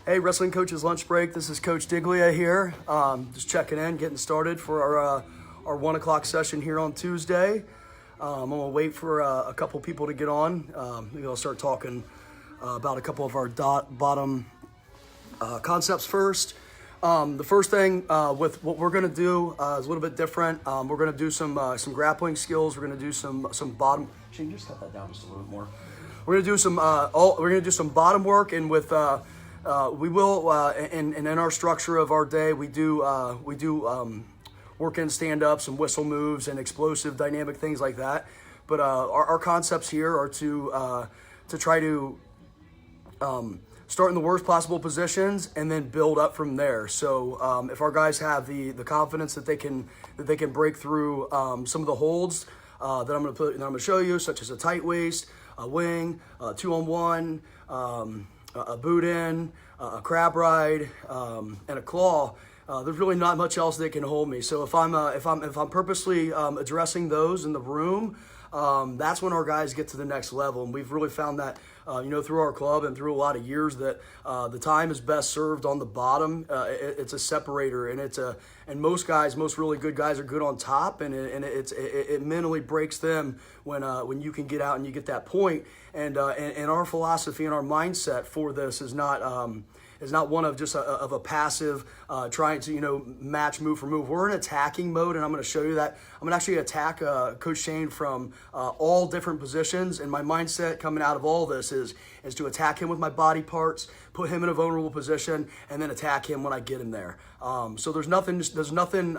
Hey, Wrestling Coach's Lunch Break. This is Coach Diglia here. Just checking in, getting started for our 1 o'clock session here on Tuesday. I'm going to wait for a couple people to get on. Maybe I'll start talking about a couple of our bottom concepts first. The first thing with what we're going to do is a little bit different. We're going to do some grappling skills. We're going to do some bottom. Shane, just cut that down just a little bit more. We're going to do some bottom work, and with we will in our structure of our day we do work in stand-ups and whistle moves and explosive dynamic things like that. But our concepts here are to try to start in the worst possible positions and then build up from there. So if our guys have the confidence that they can break through some of the holds that I'm going to show you, such as a tight waist, a wing, 2-on-1, a boot in, a crab ride, and a claw. There's really not much else that can hold me. So if I'm purposely addressing those in the room, that's when our guys get to the next level. And we've really found that through our club and through a lot of years that the time is best served on the bottom. It's a separator, and most really good guys are good on top, and it mentally breaks them when you can get out and you get that point. And our philosophy and our mindset for this is not one of just of a passive trying to match move for move. We're in attacking mode, and I'm going to show you that. I'm going to actually attack Coach Shane from all different positions, and my mindset coming out of all this is to attack him with my body parts, put him in a vulnerable position, and then attack him when I get him there. So there's nothing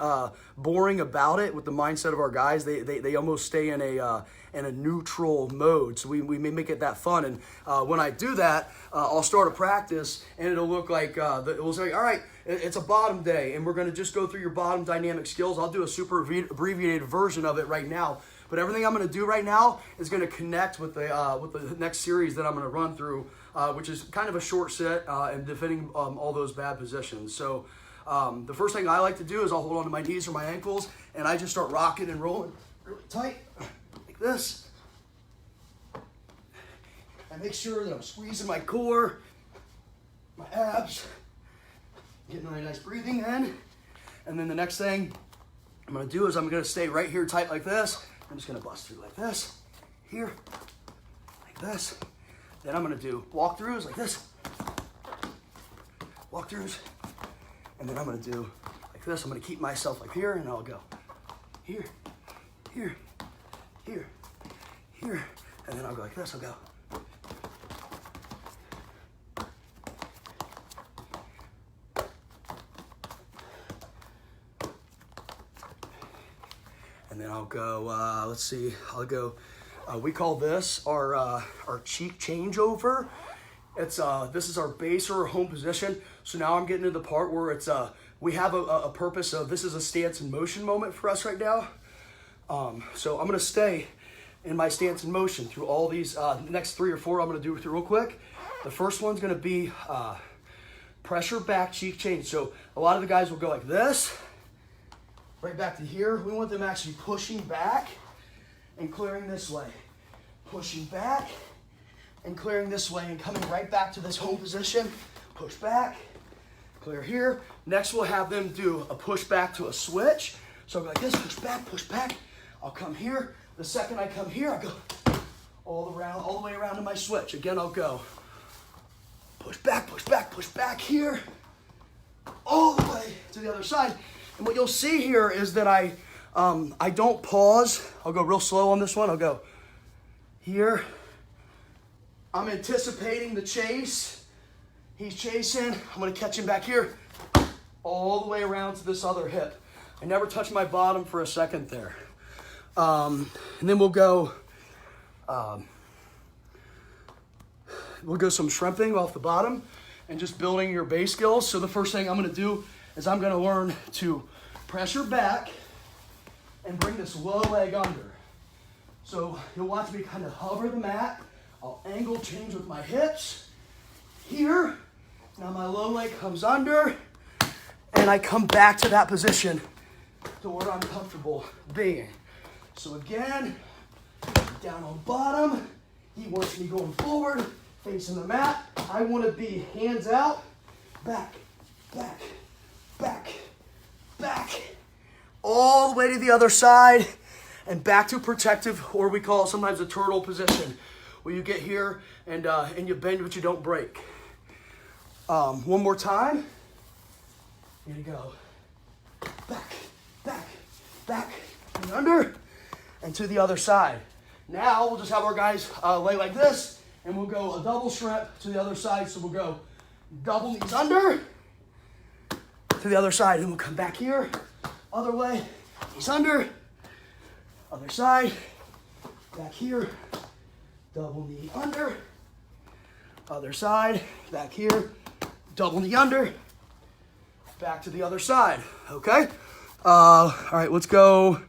boring about it with the mindset of our guys. They almost stay in a neutral mode, so we may make it that fun. And when I do that, I'll start a practice, and it'll look like we'll say, all right, it's a bottom day, and we're going to just go through your bottom dynamic skills. I'll do a super abbreviated version of it right now, but everything I'm going to do right now is going to connect with the next series that I'm going to run through, which is kind of a short set and defending all those bad positions. So the first thing I like to do is I'll hold on to my knees or my ankles, and I just start rocking and rolling really tight like this. I make sure that I'm squeezing my core, my abs, getting a nice breathing in. And then the next thing I'm going to do is I'm going to stay right here tight like this. I'm just going to bust through like this, here, like this. Then I'm going to do walkthroughs like this, walkthroughs. And then I'm going to do like this. I'm going to keep myself like here, and I'll go here, here, here, here. And then I'll go like this. I'll go. And then I'll go, let's see, I'll go, we call this our cheek changeover. This is our base or home position. So now I'm getting to the part where we have a purpose of, this is a stance and motion moment for us right now. So I'm going to stay in my stance and motion through all these, next 3 or 4 I'm going to do real quick. The first one's going to be pressure back cheek change. So a lot of the guys will go like this, right back to here. We want them actually pushing back and clearing this way. Pushing back and clearing this way and coming right back to this home position. Push back, clear here. Next we'll have them do a push back to a switch. So I'll go like this, push back. I'll come here. The second I come here, I go all the way around to my switch. Again, I'll go push back here, all the way to the other side. And what you'll see here is that I don't pause. I'll go real slow on this one. I'll go here. I'm anticipating the chase. He's chasing. I'm going to catch him back here, all the way around to this other hip. I never touch my bottom for a second there. And then we'll go some shrimping off the bottom and just building your base skills. So the first thing I'm going to do is I'm going to learn to pressure back and bring this low leg under. So you'll watch me kind of hover the mat. I'll angle change with my hips. Here, now my low leg comes under, and I come back to that position to where I'm comfortable being. So again, down on bottom. He wants me going forward, facing the mat. I want to be hands out back, back, back, back, all the way to the other side, and back to protective, or we call it sometimes a turtle position, where you get here and you bend but you don't break. One more time. Here you go. Back, back, back, and under, and to the other side. Now we'll just have our guys lay like this, and we'll go a double shrimp to the other side. So we'll go double knees under to the other side, and we'll come back here, other way, knees under, other side, back here, double knee under, other side, back here, double knee under, back to the other side, okay? All right, let's go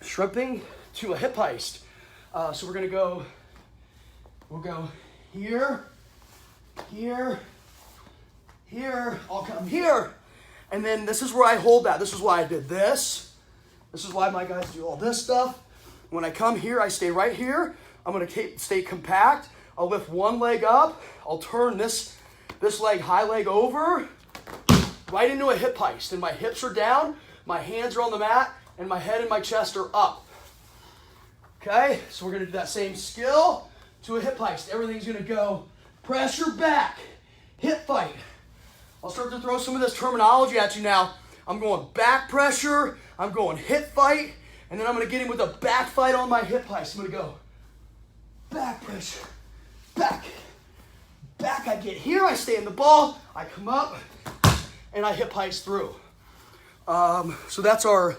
shrimping to a hip heist. So we're gonna go, we'll go here, here, here, I'll come here, and then this is where I hold that. This is why I did this. This is why my guys do all this stuff. When I come here, I stay right here. I'm gonna stay compact. I'll lift one leg up. I'll turn this leg, high leg over, right into a hip heist. And my hips are down, my hands are on the mat, and my head and my chest are up. Okay, so we're gonna do that same skill to a hip heist. Everything's gonna go pressure back, hip fight. I'll start to throw some of this terminology at you now. I'm going back pressure, I'm going hip fight, and then I'm gonna get in with a back fight on my hip heist. I'm gonna go back pressure, back, back. I get here, I stay in the ball, I come up, and I hip heist through. So that's our,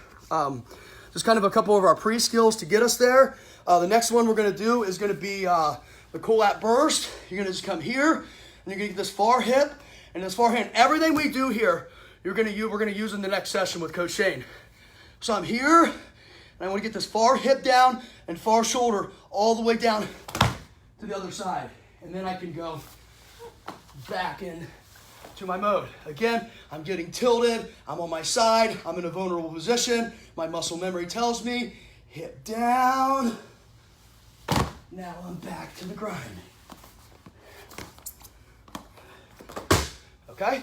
just kind of a couple of our pre-skills to get us there. The next one we're gonna do is gonna be the cool-lat burst. You're gonna just come here, and you're gonna get this far hip and this far hand. Everything we do here, we're gonna use in the next session with Coach Shane. So I'm here, and I wanna get this far hip down and far shoulder all the way down to the other side. And then I can go back in to my mode. Again, I'm getting tilted, I'm on my side, I'm in a vulnerable position. My muscle memory tells me, hip down. Now I'm back to the grind. Okay?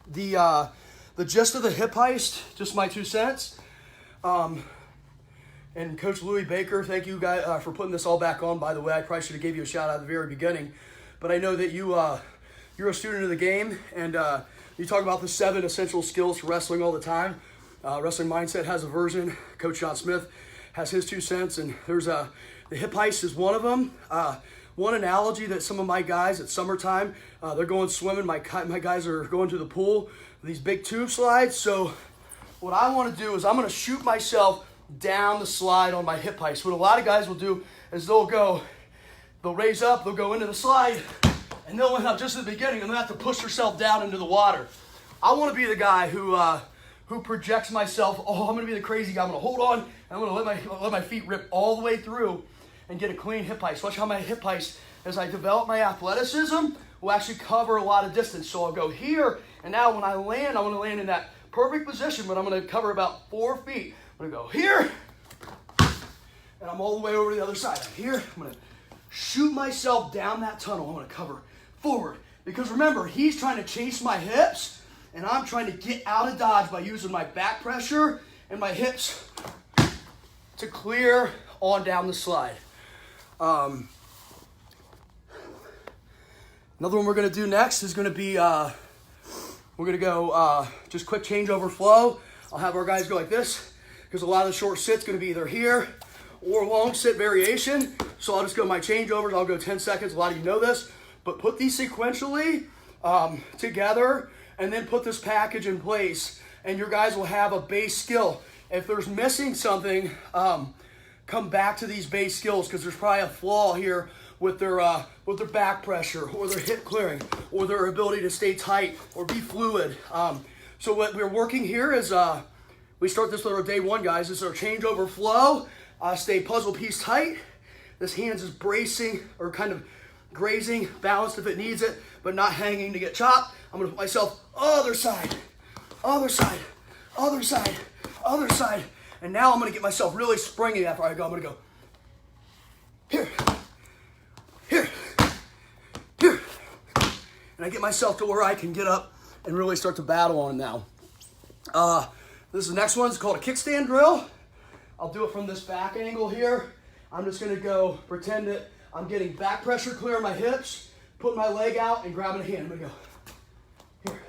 The gist of the hip heist, just my 2 cents. And Coach Louis Baker, thank you guys for putting this all back on, by the way. I probably should have gave you a shout out at the very beginning. But I know that you're a student of the game, and you talk about the 7 essential skills for wrestling all the time. Wrestling Mindset has a version. Coach John Smith has his 2 cents, and there's the hip heist is one of them. One analogy that some of my guys at summertime, they're going swimming. My guys are going to the pool, these big tube slides. So what I want to do is I'm going to shoot myself down the slide on my hip heist. What a lot of guys will do is they'll raise up, they'll go into the slide, and they'll end up just at the beginning, and they'll have to push themselves down into the water. I want to be the guy who projects myself. Oh, I'm going to be the crazy guy. I'm going to hold on, and I'm going to let my feet rip all the way through and get a clean hip heist. Watch how my hip heist, as I develop my athleticism, will actually cover a lot of distance. So I'll go here, and now when I land, I want to land in that perfect position, but I'm going to cover about 4 feet. I'm going to go here, and I'm all the way over to the other side. I'm here, I'm going to shoot myself down that tunnel. I'm going to cover forward. Because remember, he's trying to chase my hips, and I'm trying to get out of dodge by using my back pressure and my hips to clear on down the slide. Another one we're going to do next is going to be, we're going to go just quick changeover flow. I'll have our guys go like this, because a lot of the short sit's going to be either here or long sit variation. So I'll just go my changeovers. I'll go 10 seconds. A lot of you know this, but put these sequentially together, and then put this package in place, and your guys will have a base skill. If there's missing something, come back to these base skills, because there's probably a flaw here with their back pressure, or their hip clearing, or their ability to stay tight or be fluid. So what we're working here is, we start this with our day 1, guys. This is our changeover flow. Stay puzzle piece tight. This hands is bracing, or kind of grazing, balanced if it needs it, but not hanging to get chopped. I'm gonna put myself other side, other side, other side, other side. And now I'm gonna get myself really springy after I go. I'm gonna go here, here, here. And I get myself to where I can get up and really start to battle on now. This is the next one. It's called a kickstand drill. I'll do it from this back angle here. I'm just gonna go pretend that I'm getting back pressure clear on my hips, putting my leg out and grabbing a hand. I'm gonna go here,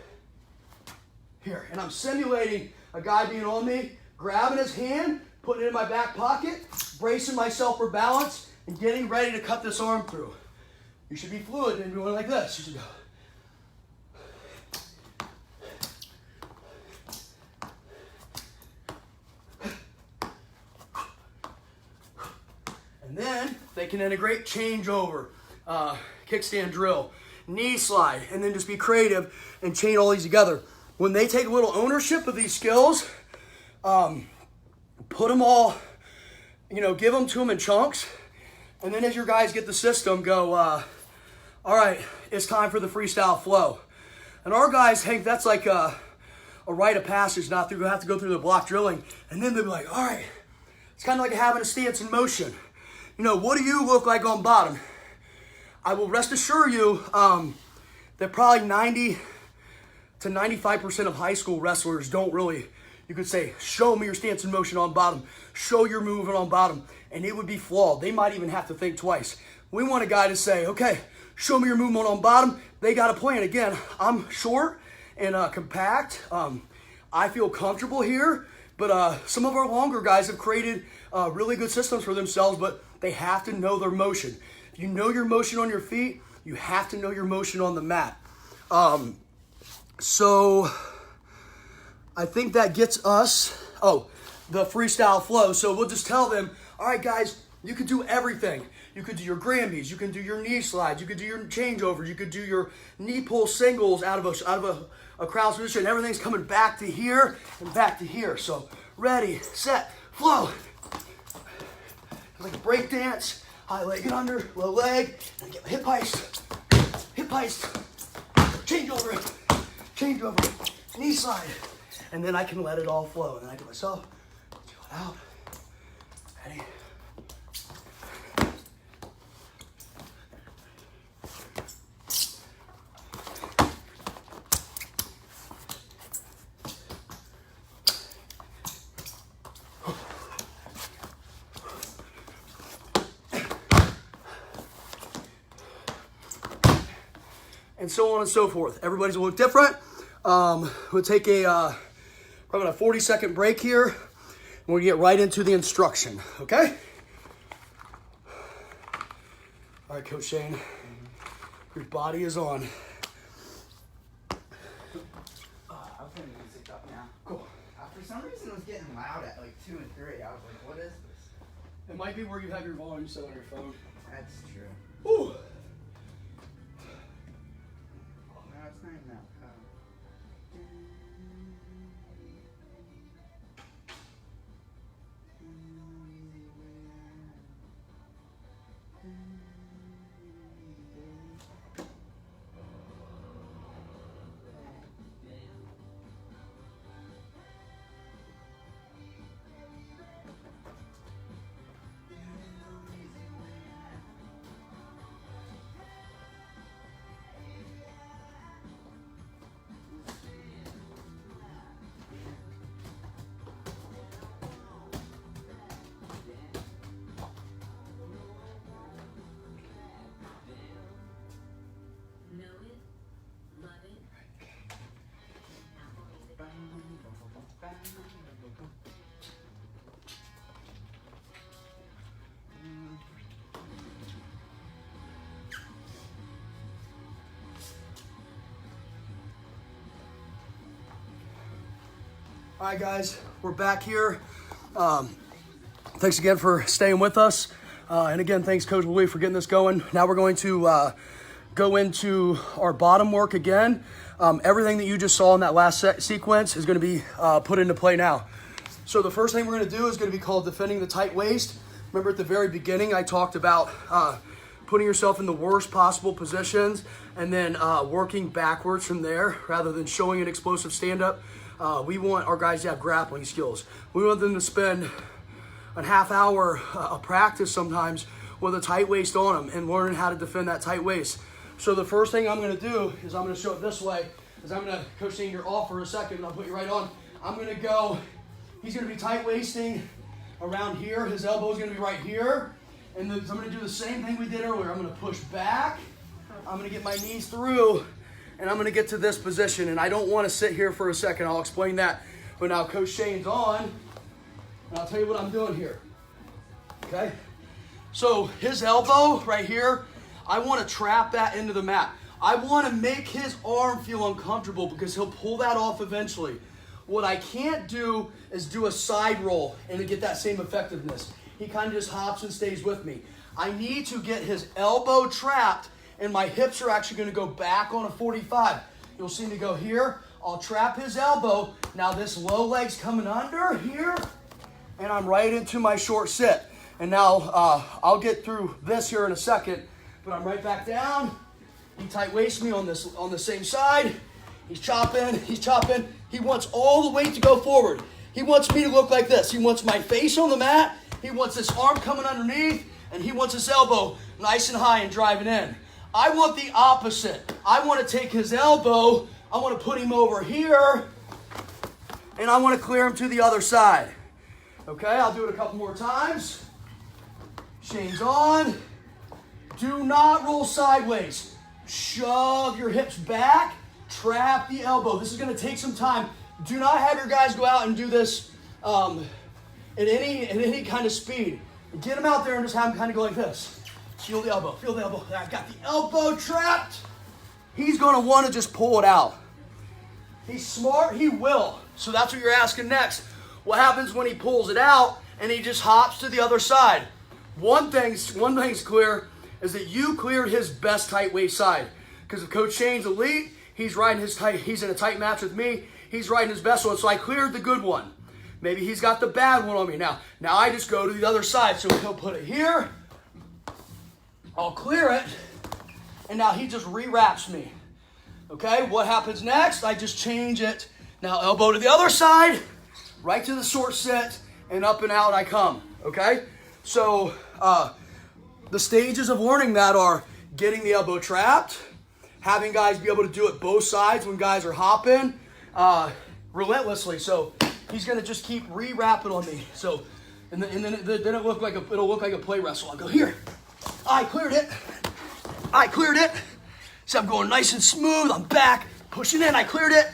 here. And I'm simulating a guy being on me, grabbing his hand, putting it in my back pocket, bracing myself for balance, and getting ready to cut this arm through. You should be fluid and doing like this. You should go. And then they can integrate changeover, kickstand drill, knee slide, and then just be creative and chain all these together. When they take a little ownership of these skills, put them all, give them to them in chunks. And then as your guys get the system, go, all right, it's time for the freestyle flow. And our guys think that's like a rite of passage, not to have to go through the block drilling. And then they'll be like, all right, it's kind of like having a stance in motion. What do you look like on bottom? I will rest assure you that probably 90 to 95% of high school wrestlers don't really, you could say, show me your stance in motion on bottom, show your movement on bottom, and it would be flawed. They might even have to think twice. We want a guy to say, okay, show me your movement on bottom. They got a plan. Again, I'm short and compact. I feel comfortable here, but some of our longer guys have created really good systems for themselves, but they have to know their motion. If you know your motion on your feet, you have to know your motion on the mat. So I think that gets us, the freestyle flow. So we'll just tell them, all right, guys, you could do everything. You could do your Grambies, you can do your knee slides, you could do your changeovers, you could do your knee pull singles out of a crouch position. Everything's coming back to here and back to here. So ready, set, flow. Like a break dance, high leg and under, low leg, and get my hip heist, change over, knee slide, and then I can let it all flow. And then I do myself, chill it out, ready. And so on and so forth. Everybody's will look different. We'll take probably a 40-second break here, and we'll get right into the instruction, okay? All right, Coach Shane, your body is on. I was turning the music up now. Cool. For some reason it was getting loud at like 2 and 3. I was like, what is this? It might be where you have your volume set on your phone. That's true. Woo! No, it's not even that. All right, guys, we're back here. Thanks again for staying with us. And again, thanks, Coach Louis, for getting this going. Now we're going to go into our bottom work again. Everything that you just saw in that last sequence is going to be put into play now. So the first thing we're going to do is going to be called defending the tight waist. Remember at the very beginning, I talked about putting yourself in the worst possible positions and then working backwards from there rather than showing an explosive stand-up. We want our guys to have grappling skills. We want them to spend a half hour of practice sometimes with a tight waist on him and learning how to defend that tight waist. So the first thing I'm going to do is I'm going to show it this way. Is I'm going to, Coach Shane, you're off for a second, and I'll put you right on. I'm going to go, he's going to be tight waisting around here. His elbow is going to be right here. And then I'm going to do the same thing we did earlier. I'm going to push back. I'm going to get my knees through, and I'm going to get to this position. And I don't want to sit here for a second. I'll explain that. But now Coach Shane's on, and I'll tell you what I'm doing here. Okay? So his elbow right here, I want to trap that into the mat. I want to make his arm feel uncomfortable because he'll pull that off eventually. What I can't do is do a side roll and get that same effectiveness. He kind of just hops and stays with me. I need to get his elbow trapped, and my hips are actually going to go back on a 45. You'll see me go here. I'll trap his elbow. Now this low leg's coming under here, and I'm right into my short sit. And now I'll get through this here in a second, but I'm right back down. He tight wastes me on the same side. He's chopping, he's chopping. He wants all the weight to go forward. He wants me to look like this. He wants my face on the mat. He wants this arm coming underneath, and he wants his elbow nice and high and driving in. I want the opposite. I want to take his elbow, I want to put him over here, and I want to clear him to the other side. Okay, I'll do it a couple more times. Shane's on. Do not roll sideways. Shove your hips back, trap the elbow. This is going to take some time. Do not have your guys go out and do this at any kind of speed. Get them out there and just have them kind of go like this. Feel the elbow, feel the elbow. I got the elbow trapped. He's going to want to just pull it out. He's smart, he will. So that's what you're asking next. What happens when he pulls it out and he just hops to the other side? One thing's clear is that you cleared his best tight waist side. Because if Coach Shane's elite, he's in a tight match with me. He's riding his best one, so I cleared the good one. Maybe he's got the bad one on me now. Now I just go to the other side. So he'll put it here. I'll clear it. And now he just rewraps me. Okay, what happens next? I just change it. Now elbow to the other side, right to the short sit, and up and out I come. Okay? So the stages of learning that are getting the elbow trapped, having guys be able to do it both sides when guys are hopping relentlessly. So he's going to just keep re-wrapping on me. So and then it'll look like a play wrestle. I'll go here. I cleared it. I cleared it. So I'm going nice and smooth. I'm back, pushing in. I cleared it.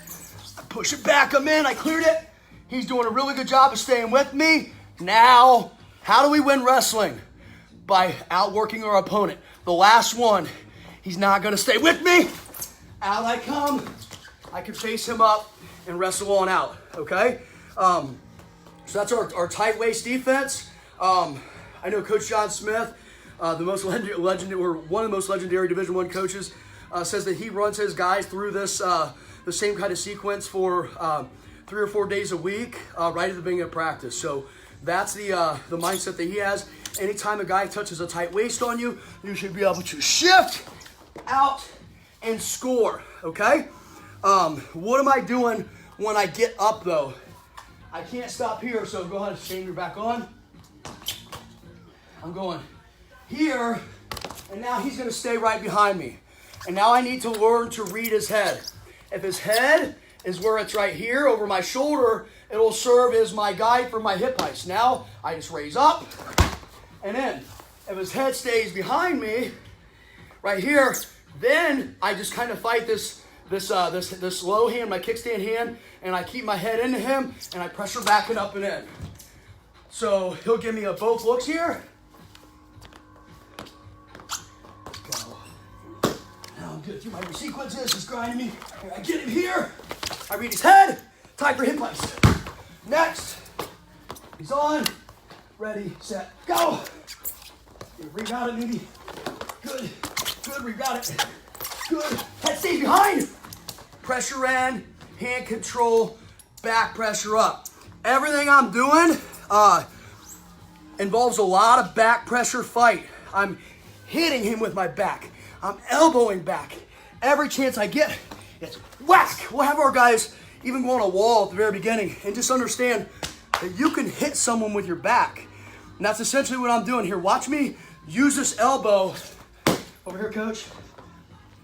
I push it back. I'm in. I cleared it. He's doing a really good job of staying with me. Now, how do we win wrestling? By outworking our opponent. The last one, he's not going to stay with me. Out I come. I can face him up and wrestle on out. Okay? So that's our tight waist defense. I know Coach John Smith, one of the most legendary Division I coaches, says that he runs his guys through this the same kind of sequence for 3 or 4 days a week, right at the beginning of practice. So that's the mindset that he has. Anytime a guy touches a tight waist on you, you should be able to shift out and score. Okay? What am I doing when I get up though? I can't stop here, so go ahead, Shane, you're back on. I'm going here, and now he's going to stay right behind me. And now I need to learn to read his head. If his head is where it's right here over my shoulder, it'll serve as my guide for my hip heights. Now I just raise up and in. If his head stays behind me right here, then I just kind of fight this low hand, my kickstand hand, and I keep my head into him, and I pressure back and up and in. So he'll give me both looks here. Now I'm good through my sequences. He's grinding me. I get him here. I read his head. Time for hip heights. Next. He's on. Ready, set, go. Reroute it, maybe. Good. Good, reroute it. Good. Head stays behind. Pressure in, hand control, back pressure up. Everything I'm doing involves a lot of back pressure fight. I'm hitting him with my back. I'm elbowing back. Every chance I get, it's whack. We'll have our guys even go on a wall at the very beginning and just understand that you can hit someone with your back. And that's essentially what I'm doing here. Watch me use this elbow over here, coach.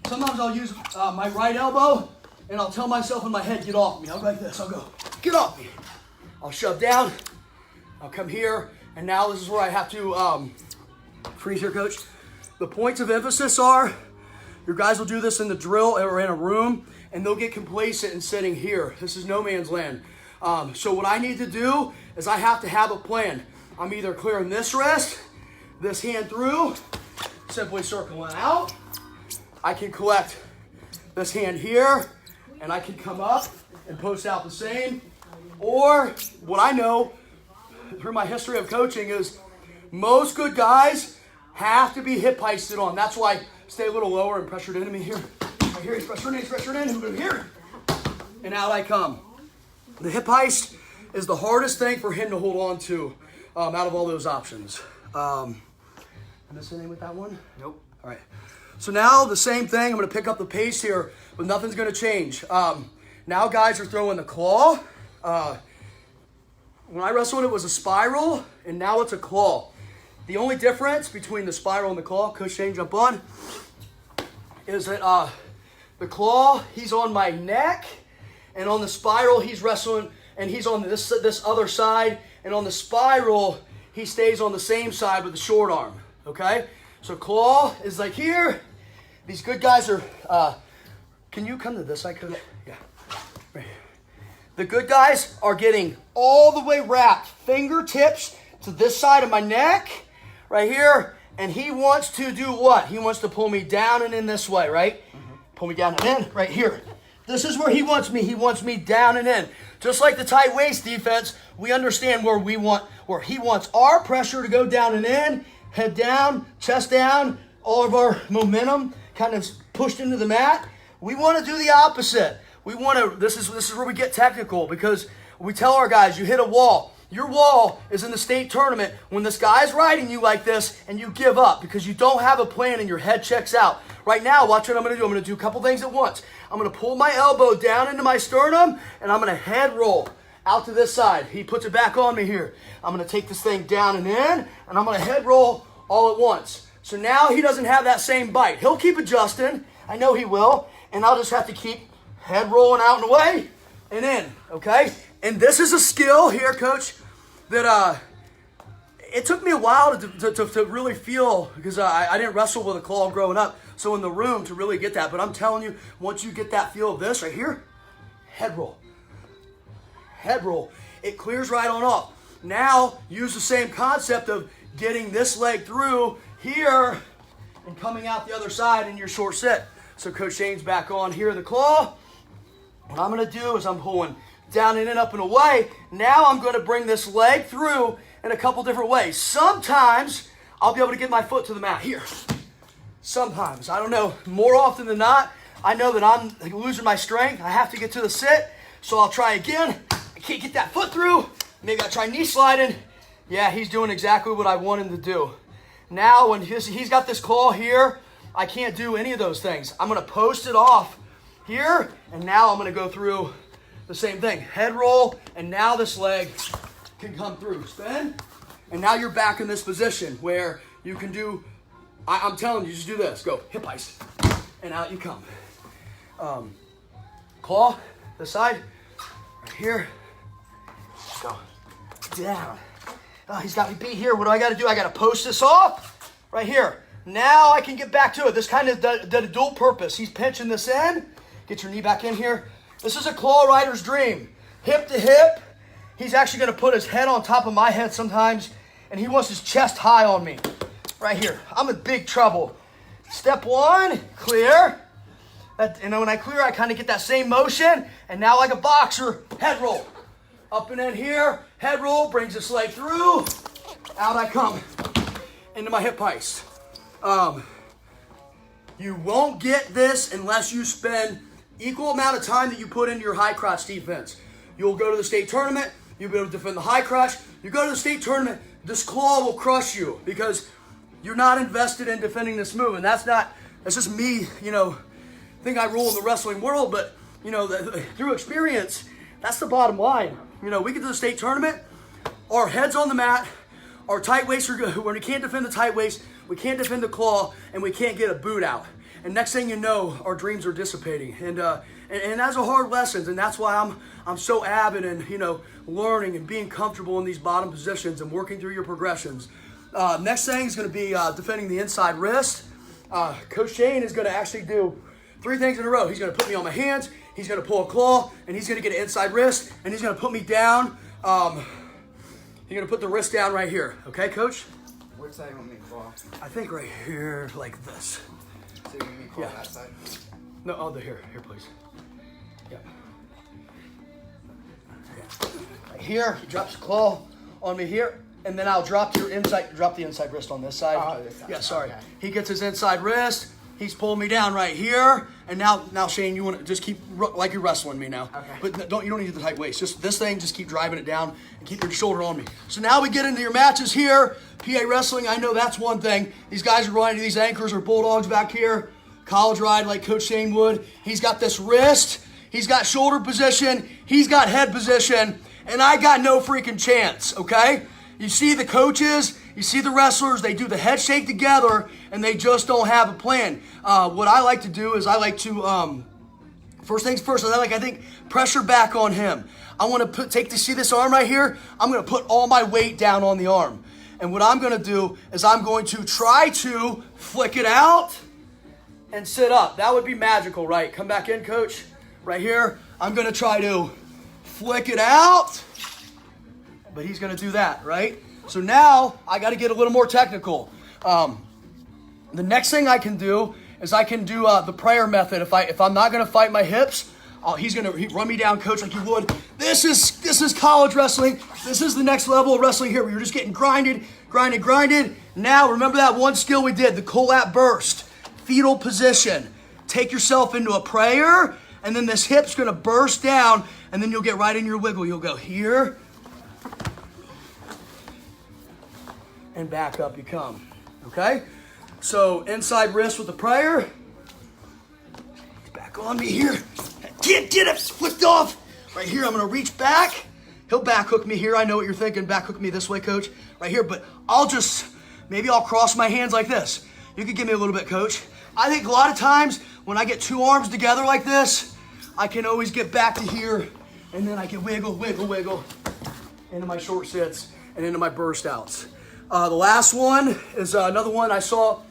Sometimes I'll use my right elbow and I'll tell myself in my head, get off me. I'll go like this, I'll go, get off me. I'll shove down, I'll come here, and now this is where I have to freeze here, coach. The points of emphasis are, your guys will do this in the drill or in a room, and they'll get complacent in sitting here. This is no man's land. So what I need to do is I have to have a plan. I'm either clearing this wrist, this hand through, simply circling out. I can collect this hand here, and I can come up and post out the same. Or what I know through my history of coaching is most good guys have to be hip heisted on. That's why I stay a little lower and pressured into me here. Right here, he's pressured in, here. And out I come. The hip heist is the hardest thing for him to hold on to out of all those options. Am I missing anything with that one? Nope. All right. So now the same thing. I'm going to pick up the pace here, but nothing's going to change. Now guys are throwing the claw. When I wrestled, it was a spiral, and now it's a claw. The only difference between the spiral and the claw, Coach Shane, jump on, is that the claw, he's on my neck, and on the spiral, he's wrestling, and he's on this other side, and on the spiral, he stays on the same side with the short arm, okay? So claw is like here. These good guys are, can you come to this side, Coach? Yeah. Right. The good guys are getting all the way wrapped, fingertips to this side of my neck, right here, and he wants to do what? He wants to pull me down and in this way, right? Mm-hmm. Pull me down and in, right here. This is where he wants me. He wants me down and in. Just like the tight waist defense, we understand where he wants our pressure to go down and in, head down, chest down, all of our momentum kind of pushed into the mat. We want to do the opposite. We want to, this is where we get technical, because we tell our guys, you hit a wall. Your wall is in the state tournament when this guy's riding you like this and you give up because you don't have a plan and your head checks out. Right now, watch what I'm going to do. I'm going to do a couple things at once. I'm going to pull my elbow down into my sternum and I'm going to head roll out to this side. He puts it back on me here. I'm going to take this thing down and in, and I'm going to head roll all at once. So now he doesn't have that same bite. He'll keep adjusting. I know he will. And I'll just have to keep head rolling out and away and in, okay? And this is a skill here, Coach, that it took me a while to really feel, because I didn't wrestle with a claw growing up, so in the room to really get that. But I'm telling you, once you get that feel of this right here, head roll. Head roll. It clears right on off. Now, use the same concept of getting this leg through here and coming out the other side in your short sit. So Coach Shane's back on here, the claw. What I'm going to do is I'm pulling down and in, up and away. Now I'm going to bring this leg through in a couple different ways. Sometimes I'll be able to get my foot to the mat here. Sometimes. I don't know. More often than not, I know that I'm losing my strength. I have to get to the sit. So I'll try again. I can't get that foot through. Maybe I'll try knee sliding. Yeah, he's doing exactly what I want him to do. Now when he's got this claw here, I can't do any of those things. I'm going to post it off here, and now I'm going to go through the same thing. Head roll, and now this leg can come through. Spin, and now you're back in this position where you can do, I'm telling you, just do this. Go, hip heist, and out you come. Claw, this side, right here. Go, down. Oh, he's got me beat here. What do I got to do? I got to post this off right here. Now I can get back to it. This kind of did a dual purpose. He's pinching this in. Get your knee back in here. This is a claw rider's dream. Hip to hip. He's actually going to put his head on top of my head sometimes, and he wants his chest high on me. Right here. I'm in big trouble. Step one, clear. And then when I clear, I kind of get that same motion, and now like a boxer, head roll. Up and in here, head roll, brings this leg through. Out I come into my hip heist. You won't get this unless you spend equal amount of time that you put into your high crotch defense. You'll go to the state tournament, you'll be able to defend the high crotch. You go to the state tournament, this claw will crush you because you're not invested in defending this move. And that's just me, think I rule in the wrestling world, but through experience, that's the bottom line. We get to the state tournament, our head's on the mat, our tight waists are good. When we can't defend the tight waist, we can't defend the claw, and we can't get a boot out. And next thing you know, our dreams are dissipating. And that's a hard lesson, and that's why I'm so avid in, learning and being comfortable in these bottom positions and working through your progressions. Next thing is going to be defending the inside wrist. Coach Shane is going to actually do 3 things in a row. He's going to put me on my hands, he's going to pull a claw, and he's going to get an inside wrist, and he's going to put me down. You're going to put the wrist down right here. Okay, Coach? Which side do you want me to claw? I think right here, like this. So you want me to claw that side? No, oh, here, please. Yeah. Right here, he drops the claw on me here, and then I'll drop the inside wrist on this side. Oh, this side. Yeah, sorry. Okay. He gets his inside wrist. He's pulling me down right here, and now Shane, you want to just keep like you're wrestling me now. Okay. But you don't need the tight waist. Just this thing, just keep driving it down and keep your shoulder on me. So now we get into your matches here. PA wrestling, I know that's one thing. These guys are riding these anchors or bulldogs back here. College ride like Coach Shane would. He's got this wrist. He's got shoulder position. He's got head position, and I got no freaking chance. Okay. You see the coaches, you see the wrestlers, they do the head shake together, and they just don't have a plan. What I like to do is I like to, first things first, I think pressure back on him. I want to see this arm right here? I'm going to put all my weight down on the arm. And what I'm going to do is I'm going to try to flick it out and sit up. That would be magical, right? Come back in, Coach. Right here, I'm going to try to flick it out. But he's going to do that, right? So now I got to get a little more technical. The next thing I can do is I can do the prayer method. If I'm not going to fight my hips, he's going to run me down, Coach, like he would. This is college wrestling. This is the next level of wrestling here. You're just getting grinded. Now remember that one skill we did, the collapse burst, fetal position. Take yourself into a prayer, and then this hip's going to burst down, and then you'll get right in your wiggle. You'll go here. And back up you come, okay? So inside wrist with the prayer. Back on me here. Can't get it, flipped off. Right here, I'm gonna reach back. He'll back hook me here. I know what you're thinking, back hook me this way, Coach. Right here, but maybe I'll cross my hands like this. You could give me a little bit, Coach. I think a lot of times when I get 2 arms together like this, I can always get back to here, and then I can wiggle into my short sits and into my burst outs. The last one is another one I saw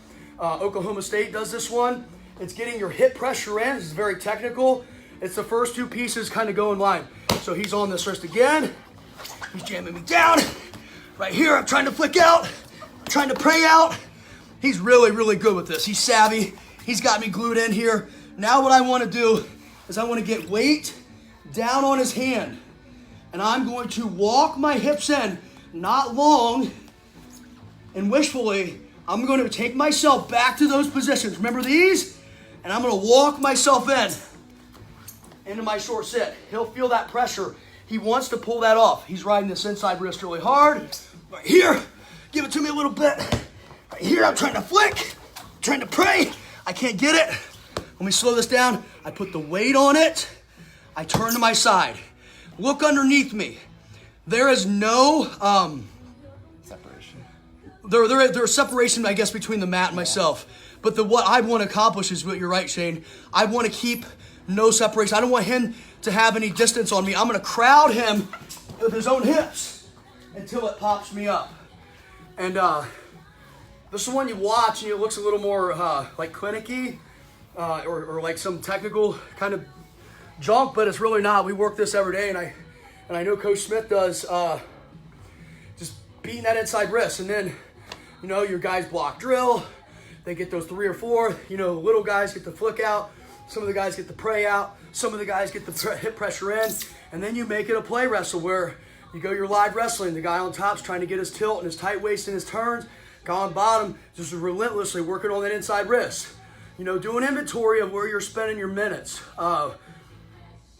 Oklahoma State does this one. It's getting your hip pressure in. This is very technical. It's the first 2 pieces kind of go in line. So he's on this wrist again. He's jamming me down. Right here, I'm trying to flick out. I'm trying to pray out. He's really, really good with this. He's savvy. He's got me glued in here. Now what I want to do is I want to get weight down on his hand. And I'm going to walk my hips in, not long, and wishfully, I'm going to take myself back to those positions. Remember these? And I'm going to walk myself into my short sit. He'll feel that pressure. He wants to pull that off. He's riding this inside wrist really hard. Right here, give it to me a little bit. Right here, I'm trying to flick, trying to pray. I can't get it. Let me slow this down. I put the weight on it. I turn to my side. Look underneath me. There is no... Separation. There's separation, I guess, between the mat and myself. But what I want to accomplish is what you're right, Shane. I want to keep no separation. I don't want him to have any distance on me. I'm going to crowd him with his own hips until it pops me up. And this is one you watch and it looks a little more like clinicky or like some technical kind of junk, but it's really not. We work this every day, and I know Coach Smith does just beating that inside wrist. And then, your guys block drill. They get those 3 or 4. The little guys get the flick out. Some of the guys get the pray out. Some of the guys get the hip pressure in. And then you make it a play wrestle where you go your live wrestling. The guy on top's trying to get his tilt and his tight waist and his turns. Guy on bottom just relentlessly working on that inside wrist. Do an inventory of where you're spending your minutes.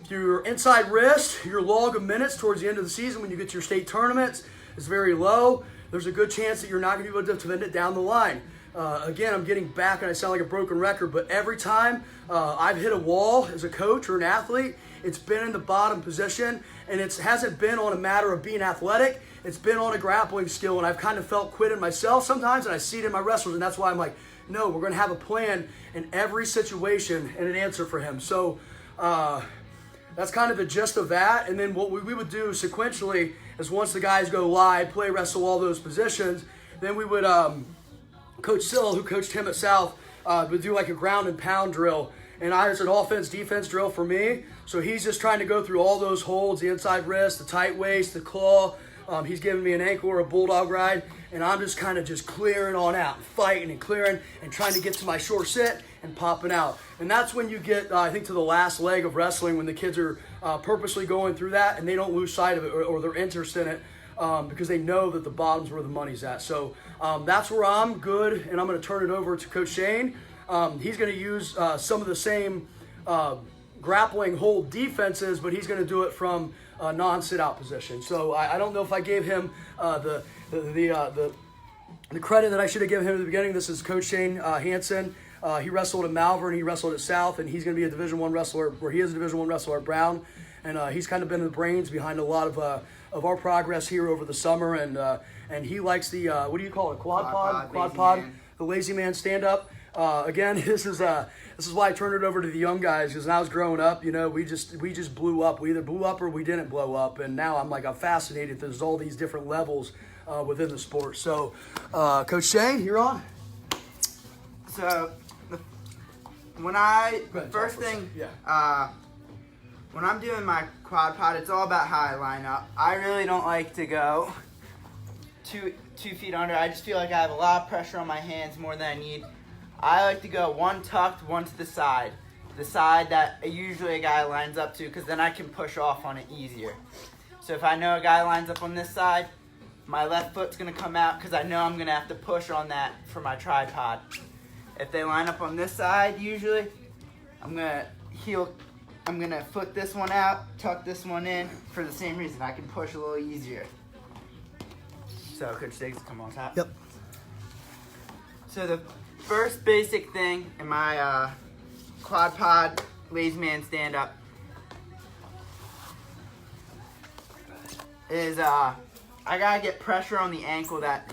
Your inside wrist, your log of minutes towards the end of the season when you get to your state tournaments is very low. There's a good chance that you're not going to be able to defend it down the line. Again, I'm getting back and I sound like a broken record, but every time I've hit a wall as a coach or an athlete, it's been in the bottom position, and it hasn't been on a matter of being athletic. it's been on a grappling skill, and I've kind of felt quitting myself sometimes, and I see it in my wrestlers, and that's why I'm like, no, we're going to have a plan in every situation and an answer for him. So that's kind of the gist of that. And then what we would do sequentially is once the guys go live, play, wrestle all those positions, then we would, Coach Sill, who coached him at South, would do like a ground and pound drill. And it's an offense-defense drill for me. So he's just trying to go through all those holds, the inside wrist, the tight waist, the claw. He's giving me an ankle or a bulldog ride. And I'm just kind of just clearing on out, fighting and clearing and trying to get to my short sit and popping out. And that's when you get, I think, to the last leg of wrestling when the kids are purposely going through that and they don't lose sight of it or their interest in it because they know that the bottom's where the money's at. So that's where I'm good, and I'm going to turn it over to Coach Shane. He's going to use some of the same grappling hold defenses, but he's going to do it from a non-sit-out position. So I don't know if I gave him the credit that I should have given him at the beginning. This is Coach Shane Hansen. He wrestled at Malvern, he wrestled at South, and he's going to be a Division I wrestler, where he is a Division I wrestler at Brown. And he's kind of been the brains behind a lot of our progress here over the summer. And he likes the, what do you call it, quad pod, the lazy man stand-up. Again, this is why I turned it over to the young guys, because when I was growing up, we just blew up. We either blew up or we didn't blow up. And now I'm fascinated. There's all these different levels within the sport. So, Coach Shane, you're on. So, when I'm doing my quad pod, it's all about how I line up. I really don't like to go two feet under. I just feel like I have a lot of pressure on my hands more than I need. I like to go one tucked, one to the side that usually a guy lines up to, because then I can push off on it easier. So if I know a guy lines up on this side, my left foot's going to come out because I know I'm going to have to push on that for my tripod. If they line up on this side, usually, I'm going to foot this one out, tuck this one in for the same reason. I can push a little easier. So, Coach Diggs, come on top. Yep. So the first basic thing in my quad pod lazy man stand up is I gotta get pressure on the ankle that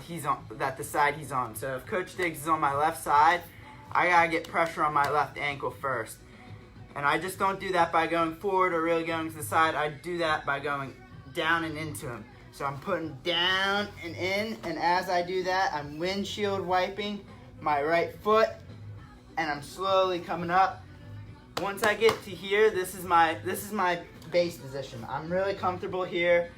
the side he's on. So if Coach Diggs is on my left side, I gotta get pressure on my left ankle first. And I just don't do that by going forward or really going to the side. I do that by going down and into him. So I'm putting down and in, and as I do that, I'm windshield wiping my right foot, and I'm slowly coming up. Once I get to here, this is my base position. I'm really comfortable here.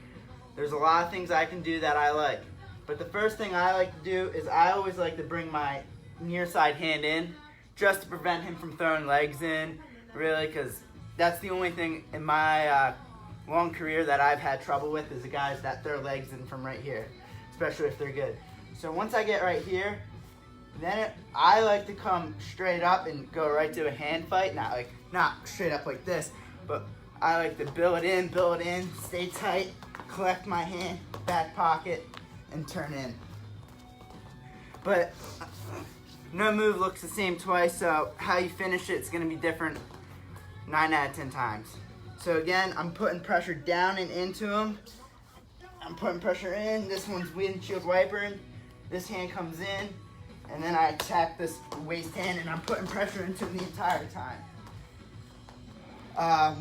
There's a lot of things I can do that I like. But the first thing I like to do is I always like to bring my near side hand in just to prevent him from throwing legs in, really, because that's the only thing in my long career that I've had trouble with is the guys that throw legs in from right here, especially if they're good. So once I get right here, then I like to come straight up and go right to a hand fight. Not straight up like this, but I like to build in, stay tight, collect my hand, back pocket, and turn in. But no move looks the same twice, so how you finish it's going to be different 9 out of 10 times. So again, I'm putting pressure down and into him. I'm putting pressure in. This one's windshield wipering. This hand comes in, and then I attack this waist hand, and I'm putting pressure into him the entire time.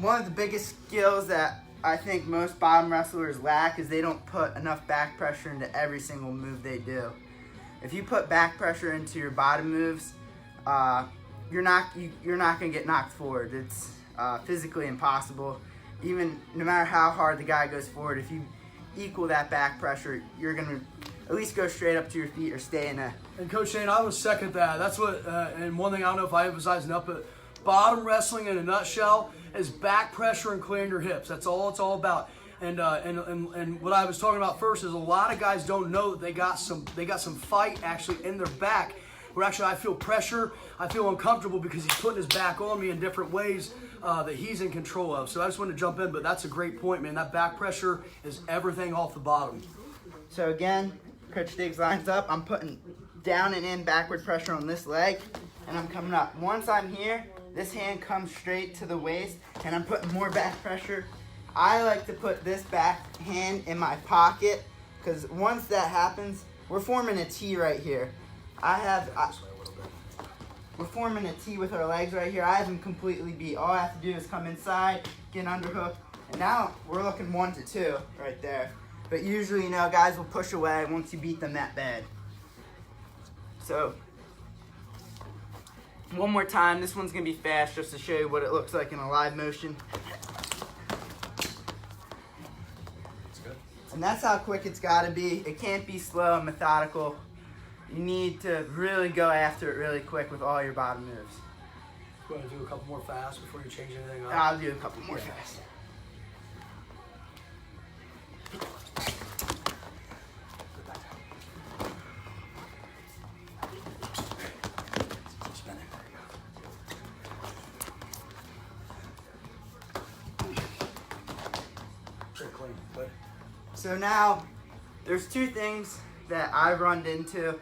One of the biggest skills that I think most bottom wrestlers lack is they don't put enough back pressure into every single move they do. If you put back pressure into your bottom moves, you're not going to get knocked forward. It's physically impossible. Even no matter how hard the guy goes forward, if you equal that back pressure, you're going to at least go straight up to your feet or stay in a... And Coach Shane, I would second that. That's what, and one thing I don't know if I emphasize enough, but bottom wrestling in a nutshell is back pressure and clearing your hips. That's all it's all about. And what I was talking about first is a lot of guys don't know that they got some fight actually in their back. Where actually I feel pressure, I feel uncomfortable because he's putting his back on me in different ways that he's in control of. So I just wanted to jump in, but that's a great point, man. That back pressure is everything off the bottom. So again, Coach Diggs lines up. I'm putting down and in backward pressure on this leg, and I'm coming up. Once I'm here, this hand comes straight to the waist, and I'm putting more back pressure. I like to put this back hand in my pocket Because once that happens, we're forming a T right here. We're forming a T with our legs right here. I have them completely beat. All I have to do is come inside, get an underhook, and now we're looking 1 to 2 right there. But usually, guys will push away once you beat them that bad. So, one more time. This one's going to be fast just to show you what it looks like in a live motion. And that's how quick it's got to be. It can't be slow and methodical. You need to really go after it really quick with all your bottom moves. You want to do a couple more fast before you change anything up? I'll do a couple more fast. Pretty clean, but So now, there's 2 things that I've run into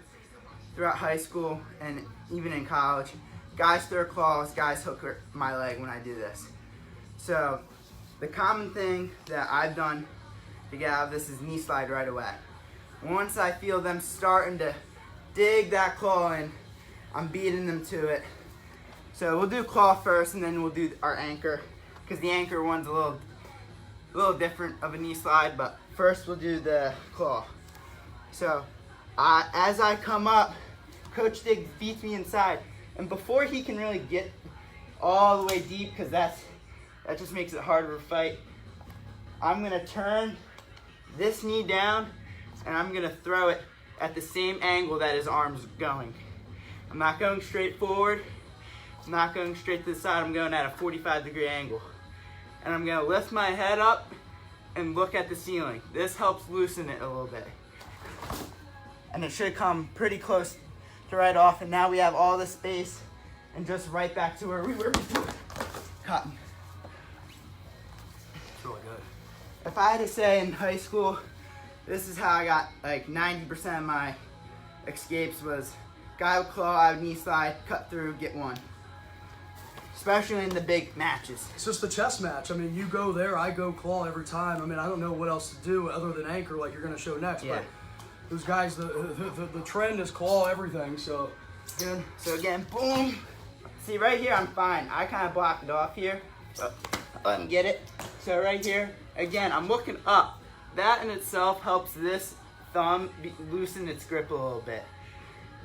throughout high school and even in college. Guys throw claws, guys hook my leg when I do this. So, the common thing that I've done to get out of this is knee slide right away. Once I feel them starting to dig that claw in, I'm beating them to it. So we'll do claw first and then we'll do our anchor, because the anchor one's a little different of a knee slide, but first we'll do the claw. So as I come up, Coach Dig beats me inside, and before he can really get all the way deep, because that just makes it harder to fight, I'm gonna turn this knee down and I'm gonna throw it at the same angle that his arm's going. I'm not going straight forward, I'm not going straight to the side, I'm going at a 45-degree angle. And I'm gonna lift my head up and look at the ceiling. This helps loosen it a little bit. And it should come pretty close to right off, and now we have all the space and just right back to where we were before. Cotton. it's really good. If I had to say in high school, this is how I got like 90% of my escapes was guy would claw, I would knee slide, cut through, get one. Especially in the big matches. It's just a chess match. I mean, you go there, I go claw every time. I mean, I don't know what else to do other than anchor like you're going to show next. Yeah. But those guys, the trend is claw everything. So again, boom. See, right here, I'm fine. I kind of blocked it off here. But let me get it. So right here, again, I'm looking up. That in itself helps this thumb loosen its grip a little bit.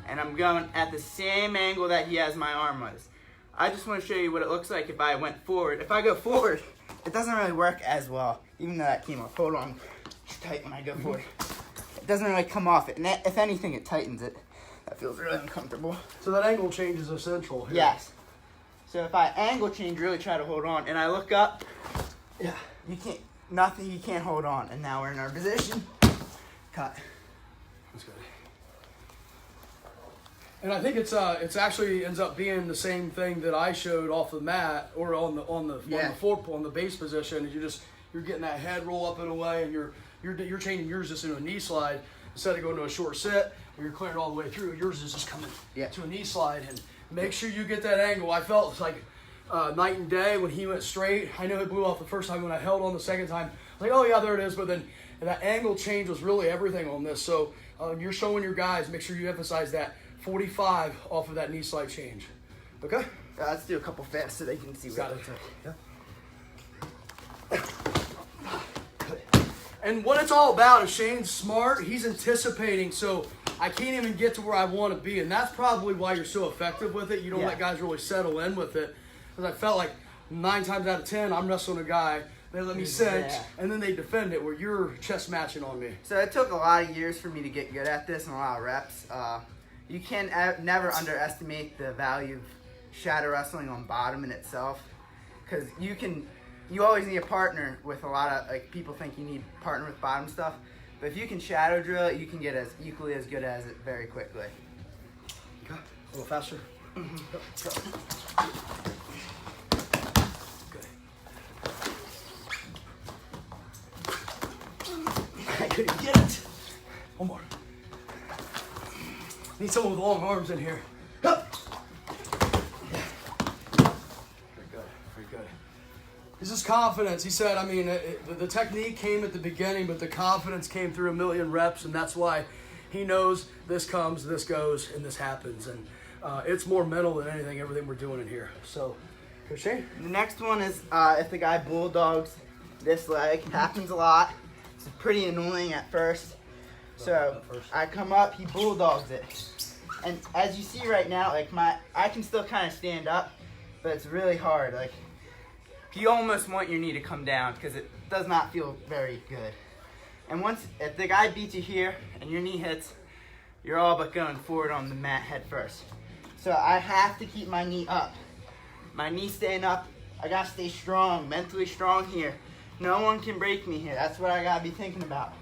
And I'm going at the same angle that he has my arm was. I just want to show you what it looks like if I went forward. If I go forward, it doesn't really work as well, even though that came off. Hold on, it's tight when I go forward. It doesn't really come off. And if anything, it tightens it. That feels really uncomfortable. So that angle change is essential here. Yes. So if I angle change, really try to hold on, and I look up, Yeah. you can't hold on. And now we're in our position. Cut. That's good. And I think it's actually ends up being the same thing that I showed off the mat or on the base position. You're getting that head roll up and away, and you're changing yours just into a knee slide instead of going to a short sit. Where you're clearing all the way through. Yours is just coming to a knee slide, and make sure you get that angle. I felt like night and day when he went straight. I know it blew off the first time. When I held on the second time, I was like, oh yeah, there it is. But then that angle change was really everything on this. So you're showing your guys, make sure you emphasize that 45 off of that knee slide change. Okay? Let's do a couple fast so they can see what it looks like. Yeah. And what it's all about is Shane's smart. He's anticipating, so I can't even get to where I want to be. And that's probably why you're so effective with it. You don't let guys really settle in with it. Because I felt like 9 times out of 10, I'm wrestling a guy. They let me cinch, and then they defend it where you're chest matching on me. So it took a lot of years for me to get good at this and a lot of reps. You can never underestimate the value of shadow wrestling on bottom in itself, because you always need a partner. With a lot of people think you need a partner with bottom stuff, but if you can shadow drill it, you can get equally as good as it very quickly. Okay. A little faster. Mm-hmm. Okay. I couldn't get it. One more. Need someone with long arms in here. Very good. Very good. Is this confidence. He said, I mean, the technique came at the beginning, but the confidence came through a million reps, and that's why he knows this comes, this goes, and this happens. And it's more mental than anything, everything we're doing in here. So, Coach Shane? The next one is if the guy bulldogs this leg. Happens a lot. It's pretty annoying at first. So I come up, he bulldogs it. And as you see right now, like I can still kind of stand up, but it's really hard. Like you almost want your knee to come down because it does not feel very good. And if the guy beats you here and your knee hits, you're all but going forward on the mat head first. So I have to keep my knee up. My knee staying up, I gotta stay strong, mentally strong here. No one can break me here. That's what I gotta be thinking about.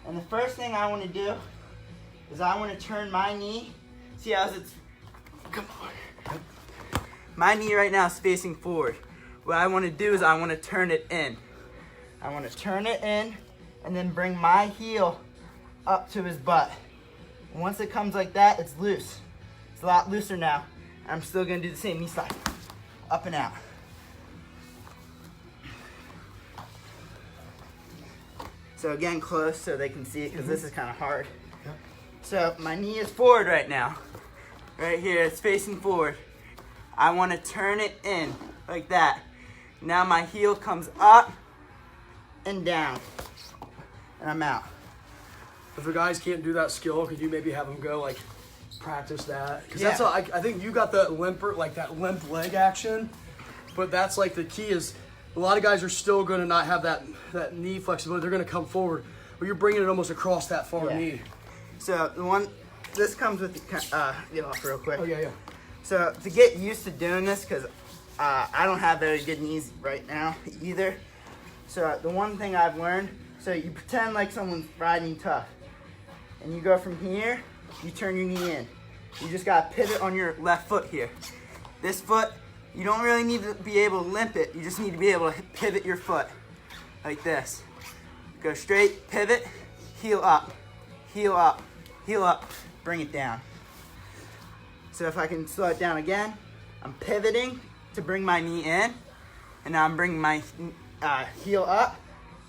And the first thing I wanna do is I wanna turn my knee. See how it's, come on. My knee right now is facing forward. What I wanna do is I wanna turn it in. I wanna turn it in and then bring my heel up to his butt. And once it comes like that, it's loose. It's a lot looser now. I'm still gonna do the same knee slide. Up and out. So again, close so they can see it because this is kind of hard. Yeah. So my knee is forward right now. Right here, it's facing forward. I want to turn it in like that. Now my heel comes up and down. And I'm out. If the guys can't do that skill, could you maybe have them go like practice that? Because Yeah. that's all, I think you got that limper, like that limp leg action, but that's like the key is a lot of guys are still going to not have that knee flexibility. They're going to come forward, but you're bringing it almost across that far Yeah. knee. So this comes with the off real quick. Oh yeah, yeah. So to get used to doing this, because I don't have very good knees right now either. So the one thing I've learned, so you pretend like someone's riding you tough. And you go from here, you turn your knee in. You just gotta pivot on your left foot here. This foot, you don't really need to be able to limp it. You just need to be able to pivot your foot like this. Go straight, pivot, heel up, heel up, heel up, bring it down. So if I can slow it down again, I'm pivoting to bring my knee in, and now I'm bringing my heel up,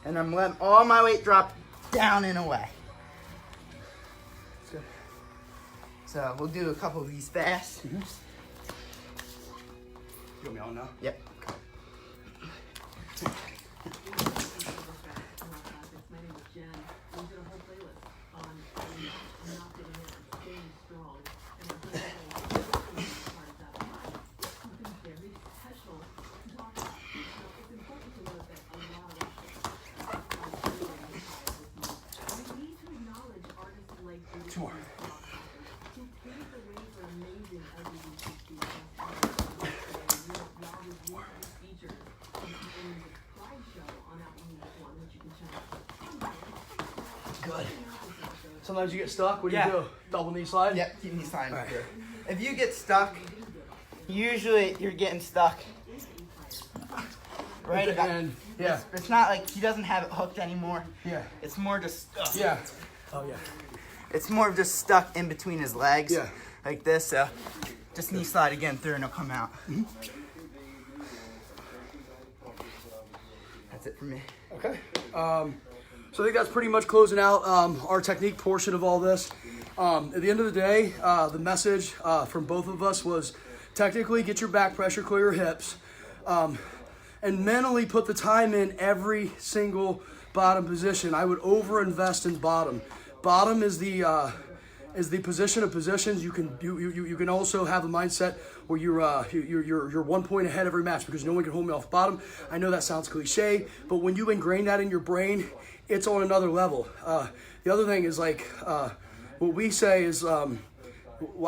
and I'm letting all my weight drop down and away. So we'll do a couple of these fast. You got me on now? Yep. Two more. Good. Sometimes you get stuck. What do Yeah. you do? Double knee slide? Yep, keep me sliding. All right. If you get stuck, usually you're getting stuck right about. And yeah, It's not like he doesn't have it hooked anymore. yeah, It's more just stuck. yeah. Oh yeah. It's more of just stuck in between his legs. Yeah. Like this. So just knee slide again through and it'll come out. That's it for me. Okay. So I think that's pretty much closing out our technique portion of all this. At the end of the day, the message from both of us was technically get your back pressure, clear your hips, and mentally put the time in every single bottom position. I would overinvest in bottom. Bottom is the position of positions. You can also have a mindset where you're 1 point ahead every match because no one can hold me off bottom. I know that sounds cliche, but when you ingrain that in your brain, it's on another level. The other thing is like what we say is well,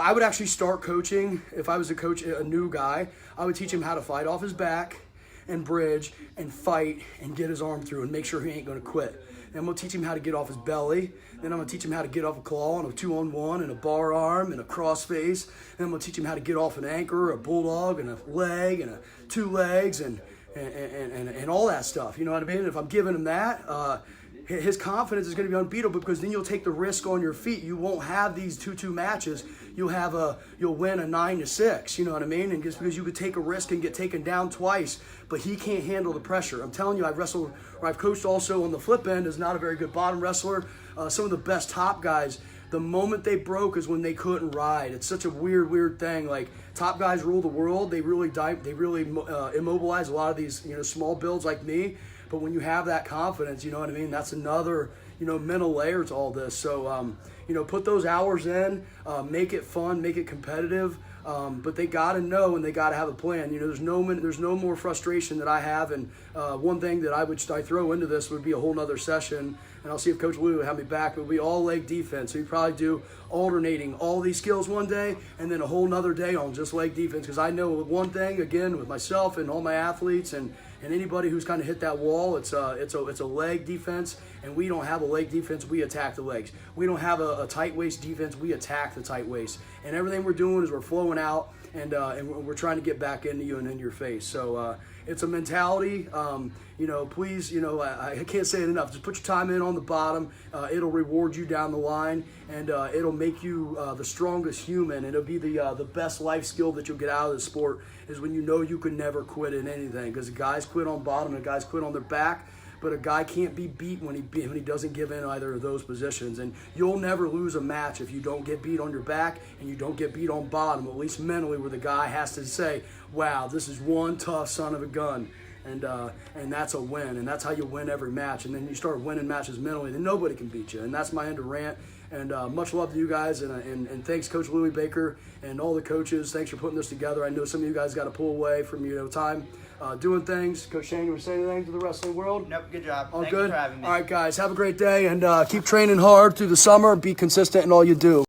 I would actually start coaching if I was a new guy. I would teach him how to fight off his back and bridge and fight and get his arm through and make sure he ain't going to quit. And I'm going to teach him how to get off his belly. Then I'm going to teach him how to get off a claw and a 2-on-1 and a bar arm and a cross face. Then I'm going to teach him how to get off an anchor, a bulldog, and a leg, and 2 legs, and all that stuff. You know what I mean? If I'm giving him that, his confidence is going to be unbeatable because then you'll take the risk on your feet. You won't have these 2-2 matches. You'll win a 9-6. You know what I mean? And just because you could take a risk and get taken down twice, but he can't handle the pressure. I'm telling you, I've coached also on the flip end. Is not a very good bottom wrestler. Some of the best top guys, the moment they broke is when they couldn't ride. It's such a weird thing. Like, top guys rule the world. They really immobilize a lot of these, small builds like me. But when you have that confidence, you know what I mean? That's another, mental layer to all this. So, put those hours in, make it fun, make it competitive. But they got to know and they got to have a plan. There's no more frustration that I have. And one thing that I throw into this would be a whole nother session. And I'll see if Coach Lou will have me back. It would be all leg defense. So you probably do alternating all these skills one day and then a whole nother day on just leg defense. Because I know one thing, again, with myself and all my athletes and anybody who's kind of hit that wall, it's a leg defense. And we don't have a leg defense. We attack the legs. We don't have a tight waist defense. We attack the tight waist. And everything we're doing is we're flowing out and we're trying to get back into you and in your face. So it's a mentality. Please, I can't say it enough. Just put your time in on the bottom. It'll reward you down the line, and it'll make you the strongest human. It'll be the best life skill that you'll get out of the sport is when you know you can never quit in anything. Because guys quit on bottom and guys quit on their back. But a guy can't be beat when he doesn't give in either of those positions. And you'll never lose a match if you don't get beat on your back and you don't get beat on bottom, at least mentally, where the guy has to say, wow, this is one tough son of a gun. And that's a win. And that's how you win every match. And then you start winning matches mentally, then nobody can beat you. And that's my end of rant. And much love to you guys. And thanks, Coach Louie Baker and all the coaches. Thanks for putting this together. I know some of you guys got to pull away from time doing things. Coach Shane, you want to say anything to the wrestling world? Nope, good job. All Thank good? you for having me. All right, guys, have a great day. And keep training hard through the summer. Be consistent in all you do.